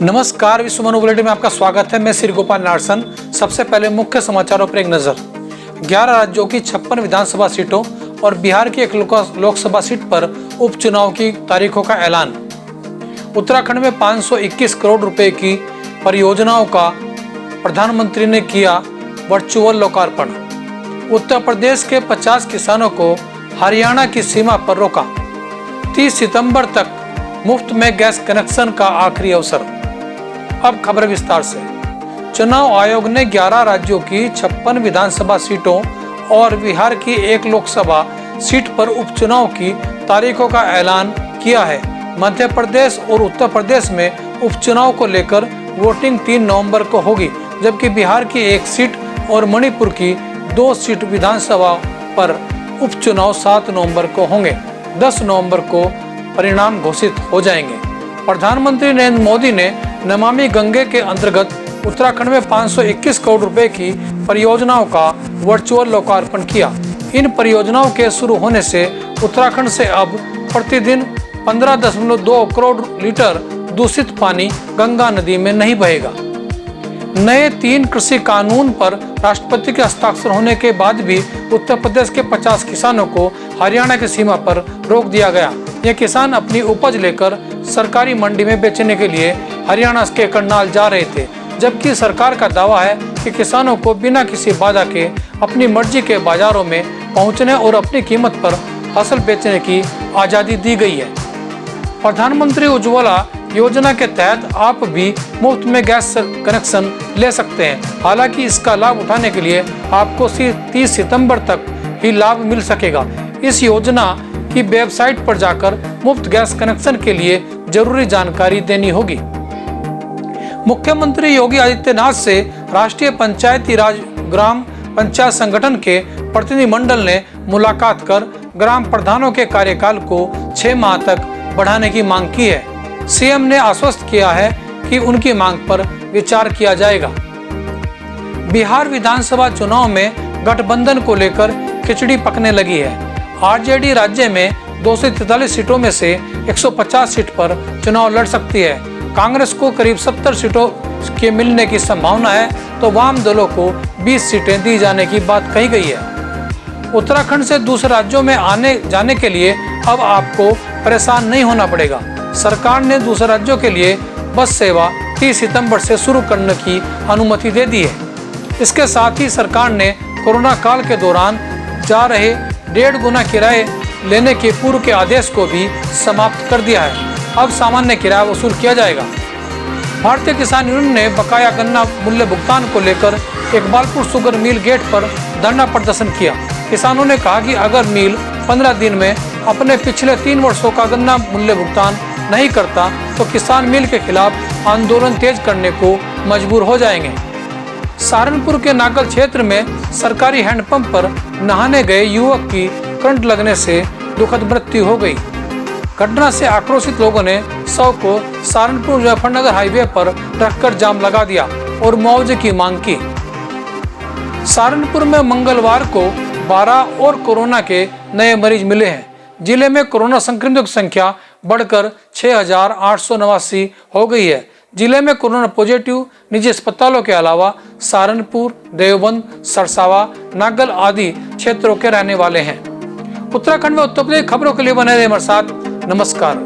नमस्कार, विश्व मनु बुलेटिन में आपका स्वागत है। मैं श्री गोपाल नारसन। सबसे पहले मुख्य समाचारों पर एक नजर। 11 राज्यों की 56 विधानसभा सीटों और बिहार की एक लोकसभा सीट पर उपचुनाव की तारीखों का ऐलान। उत्तराखंड में 521 करोड़ रुपए की परियोजनाओं का प्रधानमंत्री ने किया वर्चुअल लोकार्पण। उत्तर प्रदेश के 50 किसानों को हरियाणा की सीमा पर रोका। 30 सितंबर तक मुफ्त में गैस कनेक्शन का आखिरी अवसर। अब खबर विस्तार से। चुनाव आयोग ने 11 राज्यों की 56 विधानसभा सीटों और बिहार की एक लोकसभा सीट पर उपचुनाव की तारीखों का ऐलान किया है। मध्य प्रदेश और उत्तर प्रदेश में उपचुनाव को लेकर वोटिंग 3 नवंबर को होगी, जबकि बिहार की एक सीट और मणिपुर की 2 सीट विधानसभा पर उपचुनाव 7 नवंबर को होंगे। 10 नवंबर को परिणाम घोषित हो जाएंगे। प्रधानमंत्री नरेंद्र मोदी ने नमामि गंगे के अंतर्गत उत्तराखंड में 521 करोड़ रुपए की परियोजनाओं का वर्चुअल लोकार्पण किया। इन परियोजनाओं के शुरू होने से उत्तराखंड से अब प्रतिदिन 15.2 करोड़ लीटर दूषित पानी गंगा नदी में नहीं बहेगा। नए 3 कृषि कानून पर राष्ट्रपति के हस्ताक्षर होने के बाद भी उत्तर प्रदेश के 50 किसानों को हरियाणा की सीमा पर रोक दिया गया। ये किसान अपनी उपज लेकर सरकारी मंडी में बेचने के लिए हरियाणा के करनाल जा रहे थे, जबकि सरकार का दावा है कि किसानों को बिना किसी बाधा के अपनी मर्जी के बाजारों में पहुंचने और अपनी कीमत पर फसल बेचने की आज़ादी दी गई है। प्रधानमंत्री उज्ज्वला योजना के तहत आप भी मुफ्त में गैस कनेक्शन ले सकते हैं। हालांकि इसका लाभ उठाने के लिए आपको 30 सितंबर तक ही लाभ मिल सकेगा। इस योजना की वेबसाइट पर जाकर मुफ्त गैस कनेक्शन के लिए जरूरी जानकारी देनी होगी। मुख्यमंत्री योगी आदित्यनाथ से राष्ट्रीय पंचायती राज ग्राम पंचायत संगठन के प्रतिनिधिमंडल ने मुलाकात कर ग्राम प्रधानों के कार्यकाल को 6 माह तक बढ़ाने की मांग की है। सीएम ने आश्वस्त किया है कि उनकी मांग पर विचार किया जाएगा। बिहार विधानसभा चुनाव में गठबंधन को लेकर खिचड़ी पकने लगी है। आरजेडी राज्य में 243 सीटों में से 150 सीट पर चुनाव लड़ सकती है। कांग्रेस को करीब 70 सीटों के मिलने की संभावना है, तो वाम दलों को 20 सीटें दी जाने की बात कही गई है। उत्तराखंड से दूसरे राज्यों में आने जाने के लिए अब आपको परेशान नहीं होना पड़ेगा। सरकार ने दूसरे राज्यों के लिए बस सेवा 30 सितंबर से शुरू करने की अनुमति दे दी है। इसके साथ ही सरकार ने कोरोना काल के दौरान जा रहे 1.5 गुना किराए लेने के पूर्व के आदेश को भी समाप्त कर दिया है। अब सामान्य किराया वसूल किया जाएगा। भारतीय किसान यूनियन ने बकाया गन्ना मूल्य भुगतान को लेकर इकबालपुर शुगर मिल गेट पर धरना प्रदर्शन किया। किसानों ने कहा कि अगर मिल 15 दिन में अपने पिछले 3 वर्षों का गन्ना मूल्य भुगतान नहीं करता तो किसान मिल के खिलाफ आंदोलन तेज करने को मजबूर हो जाएंगे। सहारनपुर के नागल क्षेत्र में सरकारी हैंडपंप पर नहाने गए युवक की करंट लगने से दुखद मृत्यु हो गई। घटना से आक्रोशित लोगों ने शव को सहारनपुर मुजफ्फरनगर हाईवे पर रखकर जाम लगा दिया और मुआवजे की मांग की। सहारनपुर में मंगलवार को 12 और कोरोना के नए मरीज मिले हैं। जिले में कोरोना संक्रमितों की संख्या बढ़कर 6,889 हो गई है। जिले में कोरोना पॉजिटिव निजी अस्पतालों के अलावा सहारनपुर, देवबंद, सरसावा, नागल आदि क्षेत्रों के रहने वाले हैं। उत्तराखंड में उत्तर प्रदेश खबरों के लिए बने रहे हमारे साथ। नमस्कार।